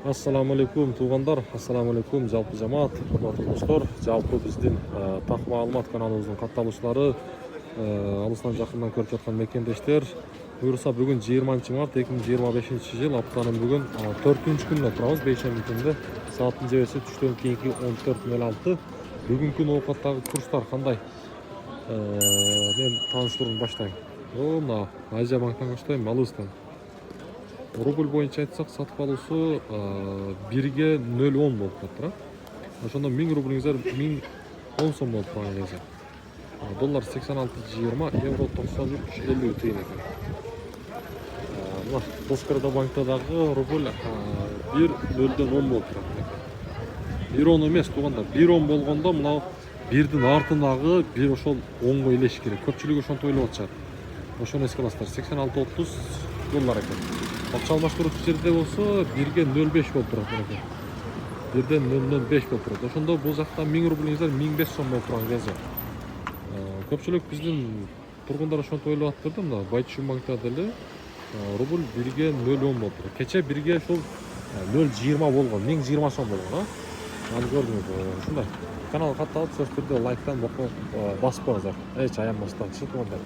Ассаламу алейкум туугандар, ассаламу алейкум жалпы жамаат, урматтуу достор. Жалпы биздин Так маалымат каналыбыздын катталуучулары, алыстан жакындан көрүп жаткан мекендештер, буюрса бүгүн 20 март 2025 жыл, аптанын бүгүн 4-күнүнө турабыз, бейшемби күндө. Сааттын жебеси түштөн кийинки 14:06. Бүгүнкү оокаттагы курстар кандай? Мен тааныштырууну баштайм. Мына Азия банктан баштайм, малыбыздан. Рубль боюнча айтсак, сатып алуусу 1-ге 0,10 болуп жатыр. Ошондо 1000 рублиңиздер 1010 сом болуп турган кезде. Доллар 86,20, евро 93,50 тыйын экен. Мына Доскоро банкта дагы рубль 1,010 болуп турат экен. 1,10 эмес туугандар, 1,10 болгондо мына бирдин артындагы бир ошол 10го илеш керек. Көпчүлүк ошентип ойлоп атышат. Ошону эске аласыздар. 86,30 доллар экен. Акча алмаштыруучу жерде болсо 1-ге 0,5 болуп турат экен. 1-ден 0,05 болуп турат. Ошондо бул жакта 1000 рублиңиздер 1005 сом болуп турган кезде. Көпчүлүк биздин тургундар ошентип ойлоп атыптыр да, мына Байчу банкта деле рубль 1-ге 0,10 болуп турат. Кече 1-ге ушул 0,20 болгон, 1020 сом болгон, Аны көрдүңүз. Ушундай. Канал катталып, сөз түрдө лайктан басып коюңуздар. Эч аянбастан, туугандар.